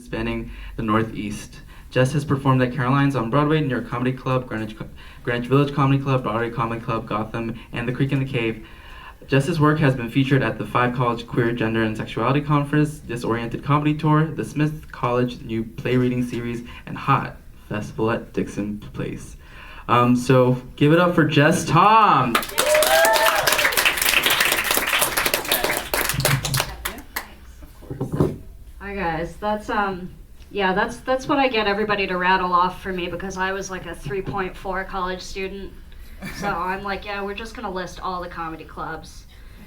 spanning the Northeast. Jess has performed at Caroline's on Broadway, New York Comedy Club, Greenwich Village Comedy Club, Broadway Comedy Club, Gotham, and The Creek and the Cave. Jess's work has been featured at the 5 College Queer Gender and Sexuality Conference, Disoriented Comedy Tour, the Smith College New Play Reading Series, and HOT Festival at Dixon Place. So give it up for Jess Tom. Hi guys, that's what I get everybody to rattle off for me because I was like a 3.4 college student. So I'm like, yeah, we're just gonna list all the comedy clubs,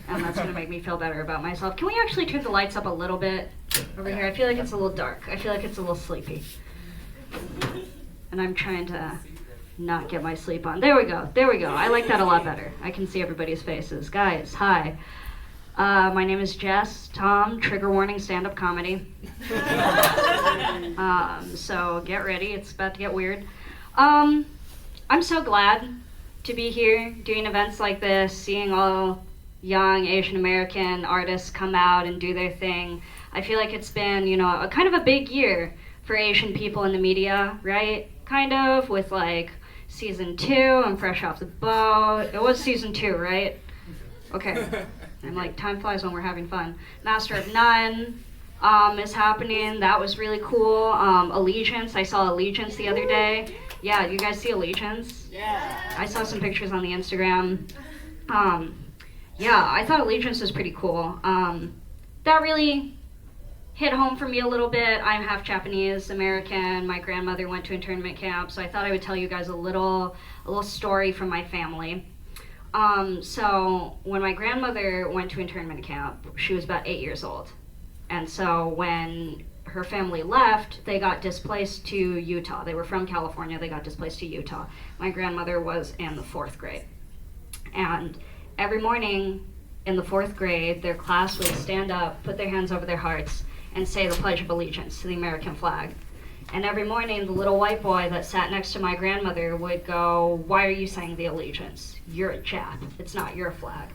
and that's gonna make me feel better about myself. Can we actually turn the lights up a little bit over here? I feel like it's a little dark. I feel like it's a little sleepy. And I'm trying to not get my sleep on. There we go. I like that a lot better. I can see everybody's faces. Guys, hi. My name is Jess Tom, trigger warning, stand-up comedy. So get ready, it's about to get weird. I'm so glad to be here doing events like this, seeing all young Asian American artists come out and do their thing. I feel like it's been, a kind of a big year for Asian people in the media, right? Kind of, with like season 2, I'm fresh off the boat. It was season 2, right? Okay. I'm like, time flies when we're having fun. Master of None is happening. That was really cool. Allegiance, I saw Allegiance the other day. Yeah, you guys see Allegiance? Yeah. I saw some pictures on the Instagram. Yeah, I thought Allegiance was pretty cool. That really hit home for me a little bit. I'm half Japanese American. My grandmother went to internment camp, so I thought I would tell you guys a little story from my family. So when my grandmother went to internment camp, she was about 8 years old. And so when her family left, they got displaced to Utah. They were from California, they got displaced to Utah. My grandmother was in the 4th grade. And every morning in the 4th grade, their class would stand up, put their hands over their hearts, and say the Pledge of Allegiance to the American flag. And every morning, the little white boy that sat next to my grandmother would go, "Why are you saying the allegiance? You're a Jap. It's not your flag."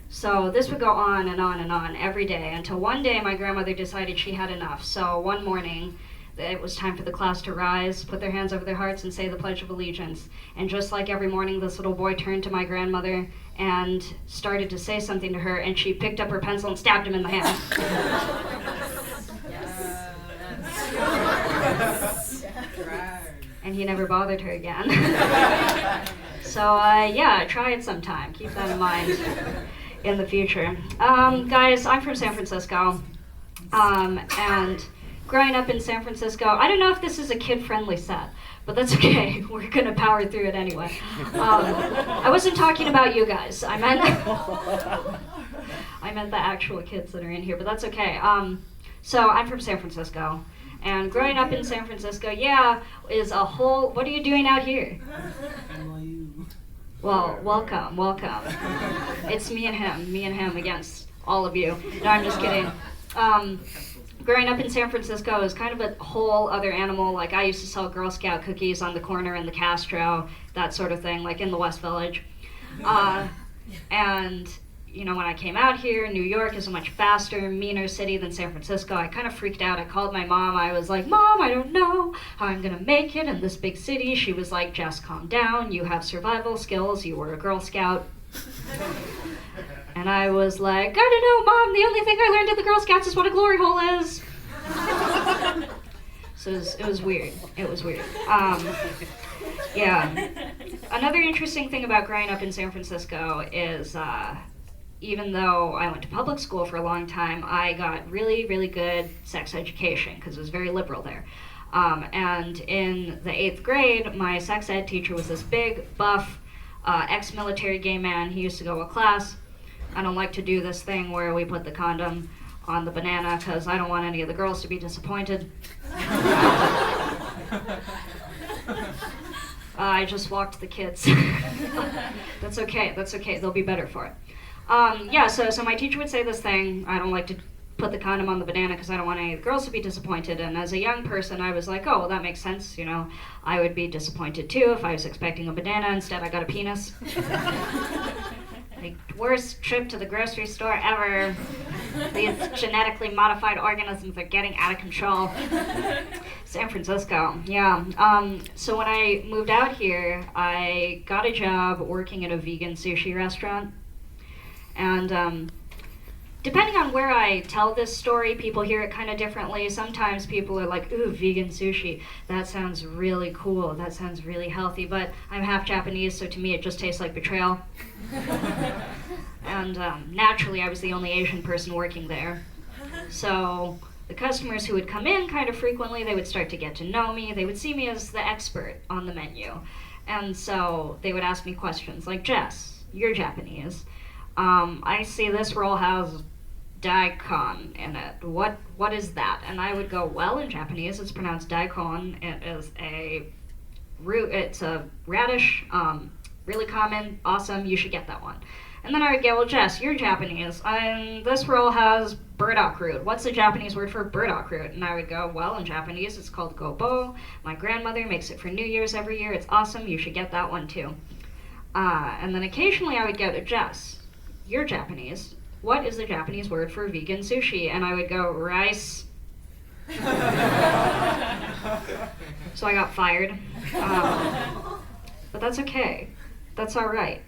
So this would go on and on and on every day until one day my grandmother decided she had enough. So one morning, it was time for the class to rise, put their hands over their hearts, and say the Pledge of Allegiance. And just like every morning, this little boy turned to my grandmother and started to say something to her, and she picked up her pencil and stabbed him in the hand. And he never bothered her again. So yeah, try it sometime. Keep that in mind in the future. Guys, I'm from San Francisco. And growing up in San Francisco, I don't know if this is a kid-friendly set, but that's okay. We're gonna power through it anyway. I wasn't talking about you guys. I meant the actual kids that are in here, but that's okay. So I'm from San Francisco. And growing up in San Francisco, is a whole... What are you doing out here? Well, welcome. It's me and him against all of you. No, I'm just kidding. Growing up in San Francisco is kind of a whole other animal. Like, I used to sell Girl Scout cookies on the corner in the Castro, that sort of thing, like in the West Village. And... when I came out here, New York is a much faster, meaner city than San Francisco. I kind of freaked out. I called my mom. I was like, "Mom, I don't know how I'm gonna make it in this big city." She was like, "Jess, calm down. You have survival skills. You were a Girl Scout." And I was like, "I don't know, Mom. The only thing I learned at the Girl Scouts is what a glory hole is." So it was weird. Yeah. Another interesting thing about growing up in San Francisco is, even though I went to public school for a long time, I got really, really good sex education because it was very liberal there. And in the 8th grade, my sex ed teacher was this big, buff, ex-military gay man. He used to go to class. I don't like to do this thing where we put the condom on the banana because I don't want any of the girls to be disappointed. I just walked the kids. That's okay. They'll be better for it. So my teacher would say this thing, I don't like to put the condom on the banana because I don't want any of the girls to be disappointed. And as a young person, I was like, oh, well, that makes sense. I would be disappointed too if I was expecting a banana. Instead, I got a penis. Like, worst trip to the grocery store ever. These genetically modified organisms are getting out of control. San Francisco, yeah. So when I moved out here, I got a job working at a vegan sushi restaurant. And depending on where I tell this story, people hear it kind of differently. Sometimes people are like, ooh, vegan sushi. That sounds really cool. That sounds really healthy. But I'm half Japanese, so to me it just tastes like betrayal. And naturally, I was the only Asian person working there. So the customers who would come in kind of frequently, they would start to get to know me. They would see me as the expert on the menu. And so they would ask me questions like, Jess, you're Japanese. I see this roll has daikon in it. What is that? And I would go, well, in Japanese, it's pronounced daikon. It is a root, it's a radish, really common, awesome, you should get that one. And then I would go, well, Jess, you're Japanese, and this roll has burdock root. What's the Japanese word for burdock root? And I would go, well, in Japanese, it's called gobo. My grandmother makes it for New Year's every year. It's awesome. You should get that one, too. And then occasionally I would go to Jess, you're Japanese. What is the Japanese word for vegan sushi? And I would go, rice. So I got fired. But that's okay. That's all right.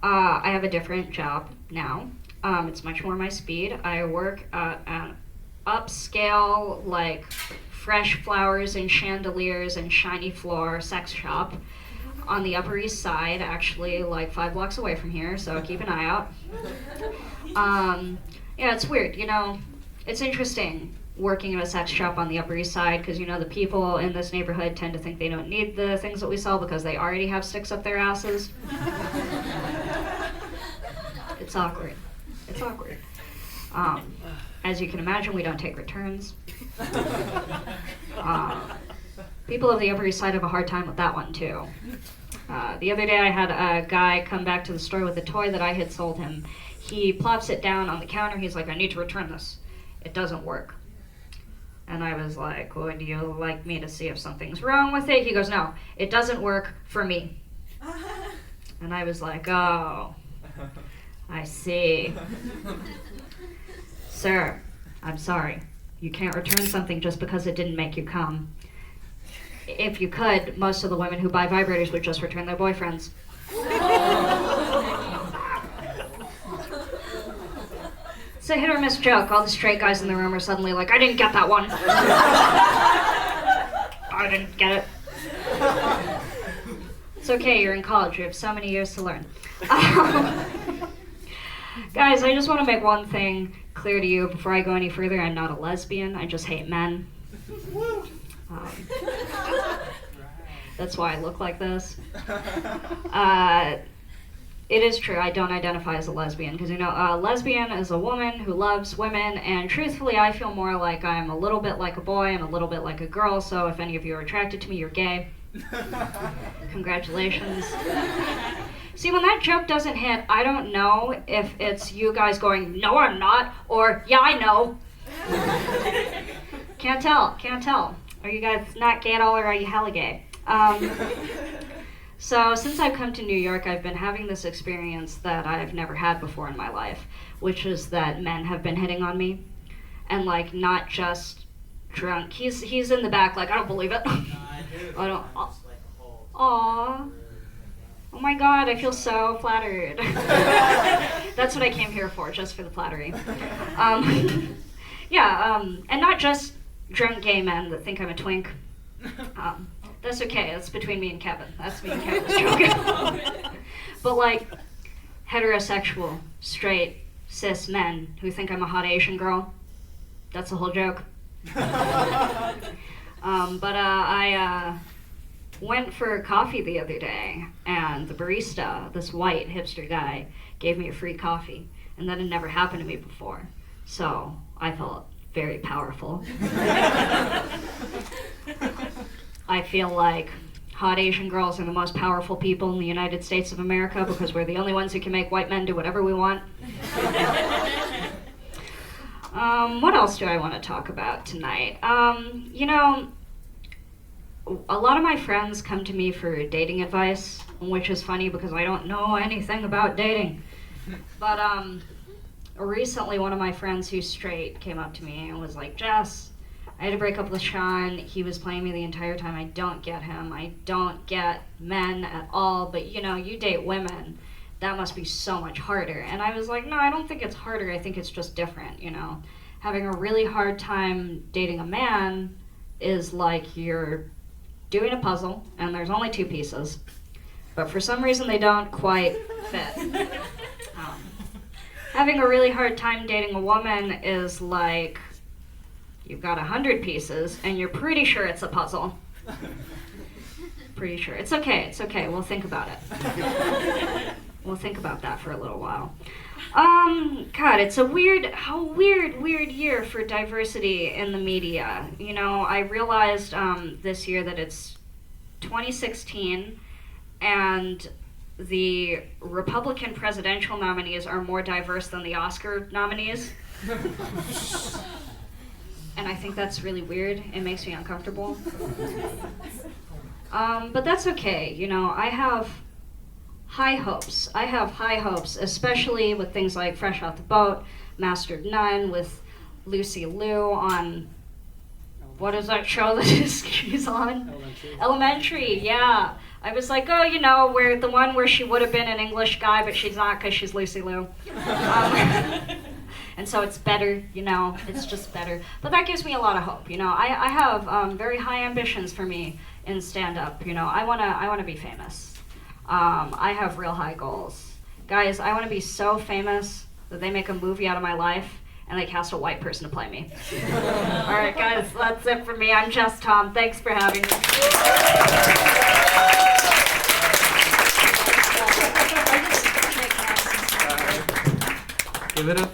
I have a different job now. It's much more my speed. I work at an upscale, like, fresh flowers and chandeliers and shiny floor sex shop on the Upper East Side, actually, like 5 blocks away from here, so keep an eye out. Yeah, it's weird, you know, it's interesting working in a sex shop on the Upper East Side, because, you know, the people in this neighborhood tend to think they don't need the things that we sell because they already have sticks up their asses. It's awkward. It's awkward. As you can imagine, we don't take returns. People of the Upper East Side have a hard time with that one, too. The other day I had a guy come back to the store with a toy that I had sold him. He plops it down on the counter. He's like, I need to return this. It doesn't work. And I was like, would you like me to see if something's wrong with it? He goes, no, it doesn't work for me. And I was like, oh, I see. Sir, I'm sorry. You can't return something just because it didn't make you come. If you could, most of the women who buy vibrators would just return their boyfriends. It's a hit or miss joke. All the straight guys in the room are suddenly like, I didn't get that one. I didn't get it. It's okay, you're in college. You have so many years to learn. Guys, I just want to make one thing clear to you before I go any further. I'm not a lesbian. I just hate men. That's why I look like this. It is true, I don't identify as a lesbian, because, you know, a lesbian is a woman who loves women, and truthfully, I feel more like I'm a little bit like a boy and a little bit like a girl, so if any of you are attracted to me, you're gay. Congratulations. See, when that joke doesn't hit, I don't know if it's you guys going, no, I'm not, or, yeah, I know. Can't tell. Are you guys not gay at all, or are you hella gay? So since I've come to New York, I've been having this experience that I've never had before in my life, which is that men have been hitting on me, and like not just drunk. He's in the back like, I don't believe it. I don't. Aww. Oh my God, I feel so flattered. That's what I came here for, just for the flattery. And not just drunk gay men that think I'm a twink. That's okay, that's between me and Kevin. That's me and Kevin's joke. But like, heterosexual, straight, cis men who think I'm a hot Asian girl, that's the whole joke. I went for coffee the other day, and the barista, this white hipster guy, gave me a free coffee, and that had never happened to me before. So I felt very powerful. I feel like hot Asian girls are the most powerful people in the United States of America because we're the only ones who can make white men do whatever we want. What else do I want to talk about tonight? You know, a lot of my friends come to me for dating advice, which is funny because I don't know anything about dating. But recently one of my friends who's straight came up to me and was like, Jess, I had to break up with Sean. He was playing me the entire time. I don't get him. I don't get men at all. But you date women. That must be so much harder. And I was like, no, I don't think it's harder. I think it's just different, Having a really hard time dating a man is like you're doing a puzzle and there's only 2 pieces. But for some reason they don't quite fit. Having a really hard time dating a woman is like you've got 100 pieces and you're pretty sure it's a puzzle. Pretty sure. It's okay. We'll think about it. We'll think about that for a little while. God, it's a weird year for diversity in the media. I realized this year that it's 2016 and the Republican presidential nominees are more diverse than the Oscar nominees. And I think that's really weird. It makes me uncomfortable. But that's okay. I have high hopes. Especially with things like Fresh Off the Boat, Mastered None, with Lucy Liu on, what is that show that she's on? Elementary, yeah. I was like, where the one where she would have been an English guy, but she's not because she's Lucy Liu. And so it's better, it's just better. But that gives me a lot of hope, I have very high ambitions for me in stand-up, I wanna be famous. I have real high goals. Guys, I wanna be so famous that they make a movie out of my life and they cast a white person to play me. All right, guys, that's it for me. I'm Jess Tom. Thanks for having me. Give it up.